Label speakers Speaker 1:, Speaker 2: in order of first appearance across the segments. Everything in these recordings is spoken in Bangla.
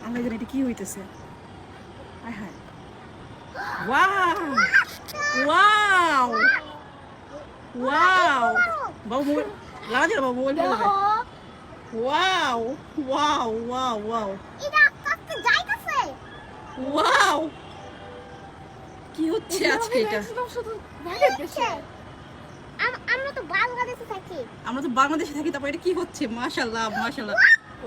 Speaker 1: আল্লাহ জানে এটা কি হইতেছে। আয় হায়, ওয়াও ওয়াও ওয়াও, বাবু মোবাইল লাগা দিল, বাবু মোবাইল ফেলে দেবে। ওয়াও ওয়াও ওয়াও ওয়াও,
Speaker 2: এটা আস্তে যাইতেছে।
Speaker 1: ওয়াও, কি হচ্ছে আজকে এটা?
Speaker 2: আমরা তো বাংলাদেশে থাকি।
Speaker 1: আমরা তো বাংলাদেশে থাকি, তারপর এটা কি হচ্ছে? মাশাআল্লাহ মাশাআল্লাহ,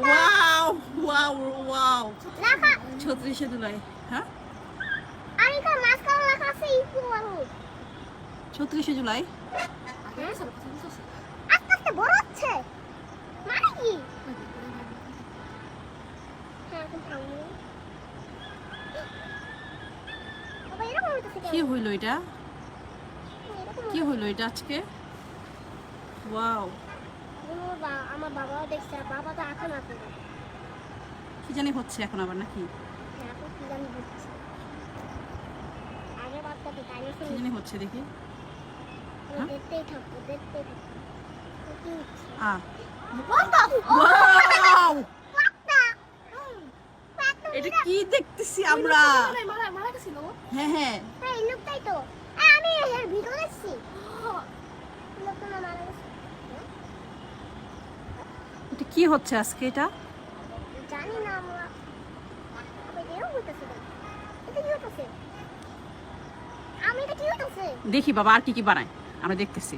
Speaker 1: ওয়াও ওয়াও ওয়াও,
Speaker 2: লেখা
Speaker 1: 36 জুলাই। হ্যাঁ,
Speaker 2: আর এখানে মাঝখানে লেখা আছে ইকো মানুষ।
Speaker 1: 36 জুলাই।
Speaker 2: আস্তে আস্তে বড় হচ্ছে মানে কি? হ্যাঁ, এখন থামো। বাবা এরকম হইতেছে
Speaker 1: কি
Speaker 2: কেন?
Speaker 1: হইলো এটা?
Speaker 2: এরকম
Speaker 1: কি হইলো এটা আজকে? ওয়াও,
Speaker 2: বাবা, আমার বাবাও দেখছে, বাবা তো এখন আছে।
Speaker 1: কি জানি হচ্ছে এখন আবার নাকি?
Speaker 2: এখন কি জানি হচ্ছে। আগে বাচ্চাকে ডাইনোসর
Speaker 1: কি জানি হচ্ছে দেখি।
Speaker 2: দেখতেই থাকবো, দেখতেই থাকবো। কি হচ্ছে?
Speaker 1: ওয়াও,
Speaker 2: পাতা।
Speaker 1: এটা কি দেখতেছি আমরা?
Speaker 2: মারা গেছিল।
Speaker 1: হ্যাঁ হ্যাঁ,
Speaker 2: হ্যাঁ, এই লোকটাই তো। আমি এর ভিডিও দেখছি। লোকটা না মারা গেছে।
Speaker 1: এটা কি হচ্ছে আজকে এটা?
Speaker 2: জানি না আমরা। আবার এরকম হইতেছে কেন? এটা কি হইতেছে? আমি এটা কি হইতেছে?
Speaker 1: দেখি বাবা আর কি কি বানায়, আমরা দেখতেছি।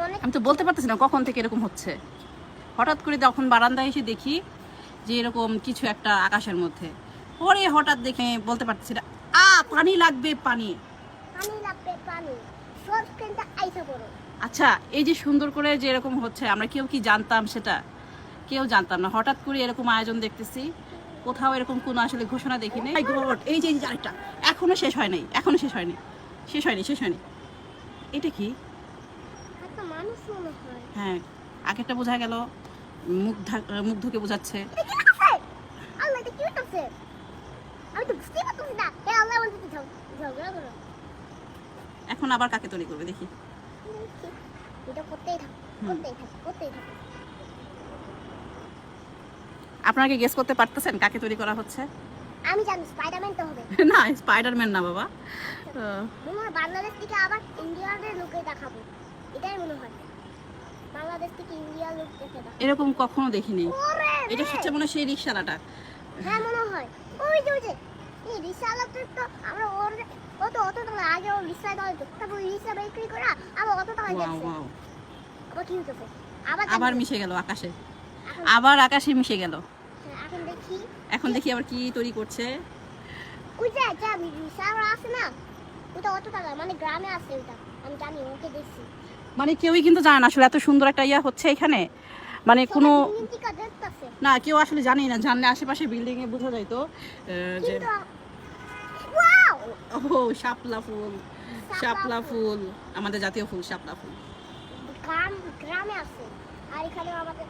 Speaker 2: অনেক
Speaker 1: আমি তো বলতে পারতেছি না কখন থেকে এরকম হচ্ছে। হঠাৎ করে যখন বারান্দায় এসে দেখি যে এরকম কিছু একটা আকাশের মধ্যে, পরে হঠাৎ দেখে বলতে পারতেছি না। পানি লাগবে, পানি।
Speaker 2: পানি লাগবে, পানি। সব স্ক্রিনটা আইসা পড়ো।
Speaker 1: আচ্ছা, এই যে সুন্দর করে যে এরকম হচ্ছে, আমরা কেউ কি জানতাম সেটা? কেউ জানতাম না, হঠাৎ করে এরকম আয়োজন দেখতেছি। কোথাও এরকম কোনো আসলে ঘোষণা দেখিনি। এই যে আরেকটা, এখনো শেষ হয় নাই, এখনো শেষ হয়নি, শেষ হয়নি, শেষ হয়নি। এটা কি?
Speaker 2: একটা মানুষ মনে হয়।
Speaker 1: হ্যাঁ, আগেরটা বোঝা গেল মুগ্ধকে বোঝাচ্ছে।
Speaker 2: এটা কি হইতেছে? আল্লাহ, এটা কি হইতেছে? আমি তো বুঝতেই পারতেছি না। হে আল্লাহ, বলতে ঝগড়া করো।
Speaker 1: এখন আবার কাকে তৈরি করবে দেখি।
Speaker 2: এটা করতেই থাকো, করতেই থাকো, করতেই থাকো।
Speaker 1: আপনারা কি গেস করতে পারতেছেন কাকে তৈরি করা হচ্ছে?
Speaker 2: আমি জানি স্পাইডারম্যান তো হবে।
Speaker 1: না, স্পাইডারম্যান না বাবা।
Speaker 2: মনে হয় বাংলাদেশ থেকে আবার ইন্ডিয়ার লোকে দেখাবো, এটাই মনে হয়। বাংলাদেশ থেকে ইন্ডিয়ার লোক দেখে দেখাবো।
Speaker 1: এরকম কখনো দেখিনি।
Speaker 2: ওরে
Speaker 1: এটা
Speaker 2: রে!
Speaker 1: হচ্ছে মনে হয় সেই রিকশালাটা।
Speaker 2: হ্যাঁ, মনে হয়। ওই যে এই রিক্সাওয়ালাটা তো আমরা অত টাকা আগে ও রিক্সায় দেওয়া হতো, তারপর রিক্সা বিক্রি করে আবার অত টাকা
Speaker 1: ওয়াও
Speaker 2: যাচ্ছে।
Speaker 1: ওয়াও,
Speaker 2: আবার কি হইতেছে?
Speaker 1: আবার মিশে গেল আকাশে, আবার আকাশে মিশে গেল।
Speaker 2: এখন দেখি।
Speaker 1: এখন দেখি আবার কি তৈরি করছে।
Speaker 2: ওই যে রিক্সাওয়ালা আছে না, ওটা অত টাকা, মানে গ্রামে আছে ওটা, আমি জানি, ওকে দেখছি।
Speaker 1: মানে কেউই কিন্তু জানে না আসলে এত সুন্দর একটা ইয়া হচ্ছে এখানে, মানে কোনো না, কেউ আসলে জানেই না। জানলে আশেপাশে বিল্ডিং এ বোঝা যাইতো যে ও শাপলা ফুল, শাপলা ফুল আমাদের জাতীয় ফুল, শাপলা ফুল।
Speaker 2: গ্রামে আছে, আর এখানে আমাদের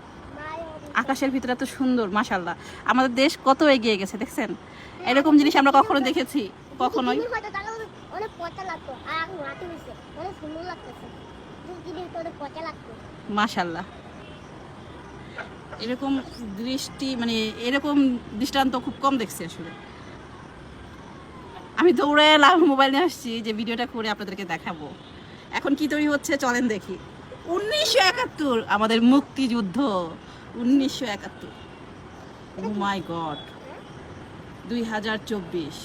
Speaker 1: আকাশের ভিতরে এত সুন্দর, মাশাআল্লাহ। আমাদের দেশ কত এগিয়ে গেছে দেখছেন। এরকম জিনিস আমরা কখনো দেখেছি? কখনোই।
Speaker 2: অনেক পচা লাগতো, আর এখন রাতে হয়েছে, অনেক সুন্দর লাগতেছে। পচা লাগতো,
Speaker 1: মাশাআল্লাহ। এরকম দৃষ্টি, মানে এরকম দৃষ্টান্ত খুব কম দেখছি আসলে। আমি দৌড়ে এলাম, মোবাইল নিয়ে আসছি যে ভিডিওটা করে আপনাদেরকে দেখাবো। এখন কি তৈরি হচ্ছে চলেন দেখি। 1971 আমাদের মুক্তিযুদ্ধ, 1971। ও মাই গড, 2024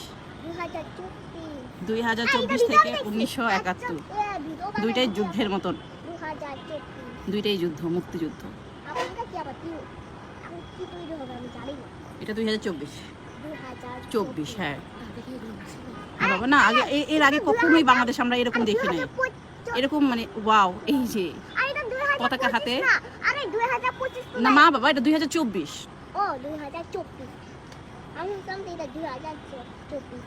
Speaker 1: থেকে 1971, দুইটাই যুদ্ধের মতন, দুইটাই যুদ্ধ, মুক্তিযুদ্ধ। এটা 2024, হ্যাঁ। বাবা না, আগে এর আগে কখনোই বাংলাদেশ আমরা এরকম দেখি নাই। এরকম মানে ওয়াও, এই যে পতাকা হাতে। না মা বাবা, এটা 2024।
Speaker 2: ও 2024, আমি জানতাম এটা 2024।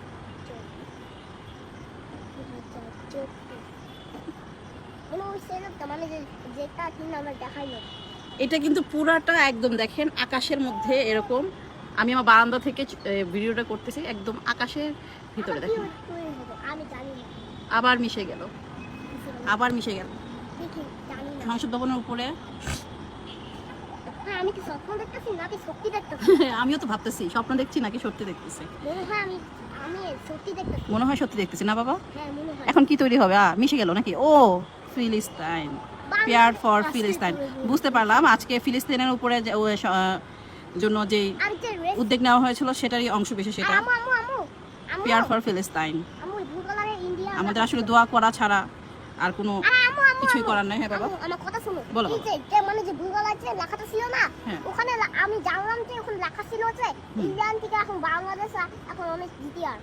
Speaker 1: এটা কিন্তু পুরাটা একদম দেখেন আকাশের মধ্যে এরকম। আমি আমার বারান্দা থেকে ভিডিওটা করতেছি, একদম আকাশের ভিতরে দেখেন। আবার মিশে গেল, আবার মিশে গেল। সংসদ ভবনের উপরে
Speaker 2: হ্যাঁ আমি কি স্বপ্ন দেখতেছি নাকি সত্যি দেখতেছি?
Speaker 1: আমিও তো ভাবতেছি স্বপ্ন দেখছি নাকি সত্যি দেখতেছি।
Speaker 2: মনে হয় আমি আমি সত্যি দেখতেছি।
Speaker 1: মনে হয় সত্যি দেখতেছি না বাবা?
Speaker 2: হ্যাঁ মনে হয়।
Speaker 1: এখন কি তৈরি হবে? মিশে গেল নাকি? ও ফিলিস্তাইন, পেয়ার ফর ফিলিস্তাইন। বুঝতে পারলাম আজকে ফিলিস্তিনের উপরে জন্য যে
Speaker 2: আর যে রেস
Speaker 1: উদ্যোগ নেওয়া হয়েছিল সেটারই অংশ বিশেষ এটা,
Speaker 2: আমু আমু আমু আমু
Speaker 1: পেয়ার ফর ফিলিস্তাইন।
Speaker 2: আমু ব্লু কালারের ইন্ডিয়া
Speaker 1: আমাদের আসলে দোয়া করা ছাড়া আর কোনো
Speaker 2: আমু আমু
Speaker 1: কিছুই করার নাই। হ্যাঁ বাবা
Speaker 2: আমার কথা শুনো।
Speaker 1: বলো
Speaker 2: এই যে মানে যে ব্লু কালার যে লেখাটা ছিল না,
Speaker 1: হ্যাঁ।
Speaker 2: ওখানে আমি জানলাম যে ওখানে লেখা ছিল যে ইন্ডিয়ান থেকে এখন বাংলাদেশ এখন অনেক জিটিআর।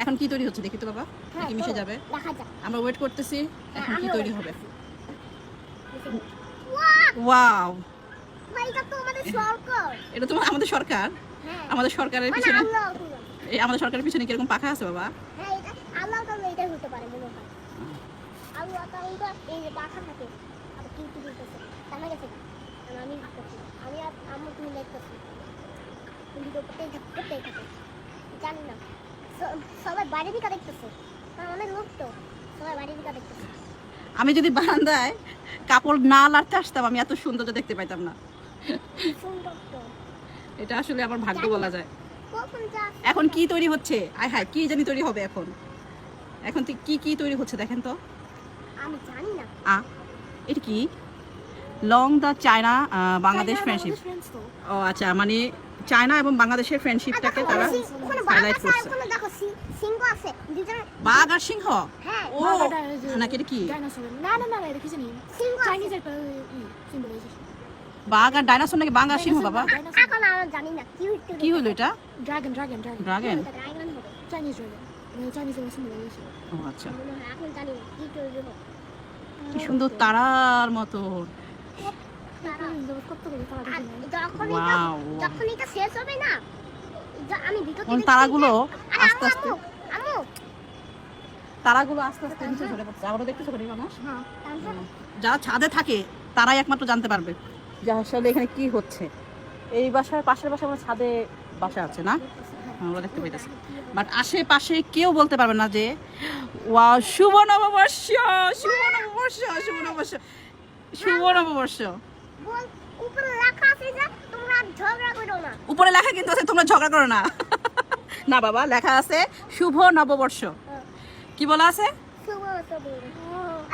Speaker 1: এখন কি তৈরি হচ্ছে দেখি তো বাবা,
Speaker 2: হ্যাঁ
Speaker 1: কি মিশে যাবে?
Speaker 2: দেখা যাক।
Speaker 1: আমরা ওয়েট করতেছি এখন কি
Speaker 2: আমিও
Speaker 1: তৈরি
Speaker 2: wait
Speaker 1: হবে।
Speaker 2: ওয়াও
Speaker 1: ওয়াও,
Speaker 2: ভাই এটা তো আমাদের সরকার।
Speaker 1: এটা তো আমাদের সরকার।
Speaker 2: হ্যাঁ
Speaker 1: আমাদের সরকারের
Speaker 2: মানে
Speaker 1: পিছনে,
Speaker 2: আল্লাহ
Speaker 1: এই আমাদের সরকারের পিছনে কিরকম পাখা আছে বাবা?
Speaker 2: হ্যাঁ এটা আল্লাহ তাআলা এটা হতে পারে মনে হয়। আল্লাহ তাআলা এই যে পাখা থাকে আবার কি কি দিতেছে জানা গেছে না। আমি ভাবতেছি আমি আর আম্মু তুমি দেখতেছি কিন্তু করতেই থাকে জানি না সবাই বাইরে দিকে দেখতেছে অনেক লোক তো সবাই বাইরে দিকে দেখতেছে।
Speaker 1: আমি যদি বারান্দায় কাপড় না লাড়তে আসতাম আমি এত সৌন্দর্য দেখতে পাইতাম না।
Speaker 2: সুন্দর তো
Speaker 1: এটা আসলে আমার ভাগ্য বলা যায়।
Speaker 2: কখন যা
Speaker 1: এখন কি তৈরি হচ্ছে? আয় হায় কি জানি তৈরি হবে এখন। এখন তো কি তৈরি হচ্ছে দেখেন তো।
Speaker 2: আমি জানি না।
Speaker 1: এটা কি? Long the China Bangladesh friendship. ও আচ্ছা, মানে চায়না এবং বাংলাদেশের ফ্রেন্ডশিপটাকে তারা
Speaker 2: ওখানে
Speaker 1: হাইলাইট
Speaker 2: বাঘ আছে
Speaker 1: করছে।
Speaker 2: ওখানে দেখো সিংহ আছে দুজন।
Speaker 1: বাঘ আর সিংহ?
Speaker 2: হ্যাঁ
Speaker 1: ও নাকি এটা কি?
Speaker 2: সিংহ চাইনিজ একটা সিম্বলাইজেশন।
Speaker 1: বাঘ আর ডাইনোসর নাকি বাঘ আর সিংহ বাবা?
Speaker 2: এখন আমরা জানি না
Speaker 1: কি হলো এটা?
Speaker 3: Dragon.
Speaker 1: ড্রাগন?
Speaker 2: ড্রাগন হবে
Speaker 3: Chinese dragon. Chinese symbolization.
Speaker 1: ও আচ্ছা,
Speaker 2: মনে হয় এখন জানি না কি তৈরি হবে।
Speaker 1: কি সুন্দর তারার মতো।
Speaker 3: কতগুলো তারা
Speaker 2: আর
Speaker 3: দেখি না।
Speaker 2: যখন এটা শেষ হবে না আমি ভিতর
Speaker 1: কোন
Speaker 2: থেকে
Speaker 1: তারাগুলো
Speaker 2: আরে
Speaker 1: আস্তে আস্তে,
Speaker 2: আম্মু
Speaker 1: তারাগুলো আস্তে আস্তে নিচে ঝরে পড়ছে। আবারও দেখতেছো করি মানুষ
Speaker 3: হ্যাঁ
Speaker 1: যারা ছাদে থাকে তারাই একমাত্র জানতে পারবে যে আসলে এখানে কি হচ্ছে। এই বাসার পাশের বাসা আমার ছাদে বাসা আছে না, আমরা দেখতে পাইতেছি, বাট আশেপাশে কেউ বলতে পারবে না যে ওয়াও শুভ নববর্ষ, শুভ নববর্ষ, শুভ নববর্ষ, শুভ নববর্ষ।
Speaker 2: বল উপরে লেখা আছে যে তোমরা ঝগড়া করো না।
Speaker 1: উপরে লেখা কিন্তু আছে তোমরা ঝগড়া করো না। না বাবা, লেখা আছে শুভ নববর্ষ। কি বলা আছে?
Speaker 2: শুভ শুভ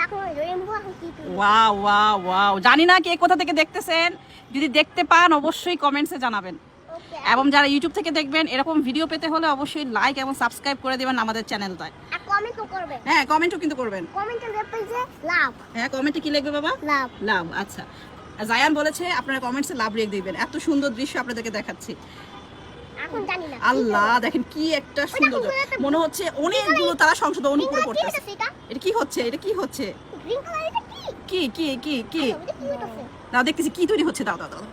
Speaker 2: এখন রেইনবো এখন কি তৈরি
Speaker 1: ওয়াও ওয়াও ওয়াও, জানি না কে কোথা থেকে দেখতেছেন, যদি দেখতে পান অবশ্যই কমেন্টসে জানাবেন।
Speaker 2: ওকে
Speaker 1: এবং যারা ইউটিউব থেকে দেখবেন এরকম ভিডিও পেতে হলে অবশ্যই লাইক এবং সাবস্ক্রাইব করে দেবেন আমাদের চ্যানেলটায়।
Speaker 2: আর কমেন্ট করবে
Speaker 1: হ্যাঁ কমেন্টও কিন্তু করবেন।
Speaker 2: কমেন্টে লিখবে যে লাভ
Speaker 1: হ্যাঁ কমেন্টে কি লিখবে বাবা?
Speaker 2: লাভ।
Speaker 1: লাভ। আচ্ছা, জায়ান বলেছে আপনারা কমেন্টসে লাভ লিখে দিবেন। এত সুন্দর দৃশ্য আপনাদেরকে দেখাচ্ছি।
Speaker 2: এখন জানি না
Speaker 1: আল্লাহ দেখেন কি একটা সৌন্দর্য, মনে হচ্ছে অনেকগুলো তারা সংশোধন উপরে
Speaker 2: কি
Speaker 1: পড়তেছে।
Speaker 2: হচ্ছে এটা
Speaker 1: এটা কি হচ্ছে? এটা কি হচ্ছে?
Speaker 2: গ্রিন কালার এটা কি
Speaker 1: কি কি কি কি
Speaker 2: এটা কি হচ্ছে?
Speaker 1: দাও দেখতেছি কি তৈরি হচ্ছে। দাও দাও দাও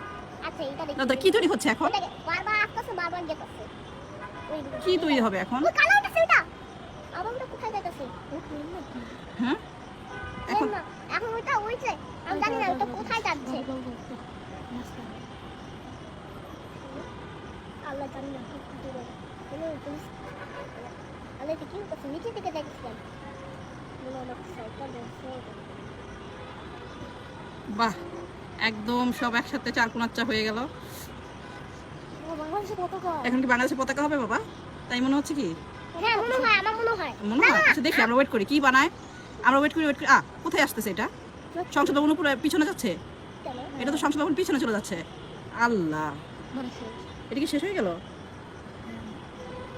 Speaker 2: আচ্ছা এটা
Speaker 1: দাও,
Speaker 2: দেখি
Speaker 1: কি তৈরি হচ্ছে এখন?
Speaker 2: এটা বারবার আসতেছে বারবার যেতেছে ওই
Speaker 1: কি তৈরি হবে এখন?
Speaker 2: ওই কালারটা সেটা আমার ওটা কোথায় যাইতেছে
Speaker 1: হ্যাঁ এখন
Speaker 2: এখন ওইটা ওইছে আমি জানি না ওটা কোথায় যাচ্ছে আল্লাহ জানি না কি করবে কোনো পুলিশ আল্লাহ কি করছে নিচে থেকে দেখছিলাম মনে হলো সাইকেল দেখছে
Speaker 1: বাহ, একদম সব একসাথে চারকোনাচ্চা হয়ে গেল।
Speaker 3: বাংলাদেশে পতাকা
Speaker 1: এখন কি বাংলাদেশের পতাকা হবে বাবা? তাই মনে হচ্ছে কি?
Speaker 2: হ্যাঁ মনে হয় আমার মনে হয়
Speaker 1: মনে হয়। আচ্ছা দেখি, আমরা ওয়েট করি কি বানায়। আমরা ওয়েট করি কোথায় আসতেছে এটা? সংসদ ভবন উপরে পিছনে যাচ্ছে। এটা তো সংসদ ভবন পিছনে চলে যাচ্ছে। আল্লাহ, এটা কি শেষ হয়ে গেল?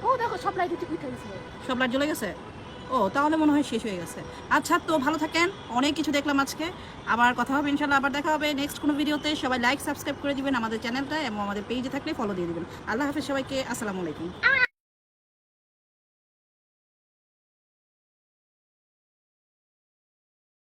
Speaker 3: ও দেখো সব লাইট উঠে গেছে।
Speaker 1: সব লাইট জ্বলে গেছে? ও তাহলে মনে হয় শেষ হয়ে গেছে। আচ্ছা তো ভালো থাকেন, অনেক কিছু দেখলাম আজকে। আবার কথা হবে ইনশাল্লাহ, আবার দেখা হবে নেক্সট কোনো ভিডিওতে। সবাই লাইক সাবস্ক্রাইব করে দিবেন আমাদের চ্যানেলটা এবং আমাদের পেজে থাকলে ফলো দিয়ে দিবেন। আল্লাহ হাফেজ সবাইকে, আসসালামু আলাইকুম।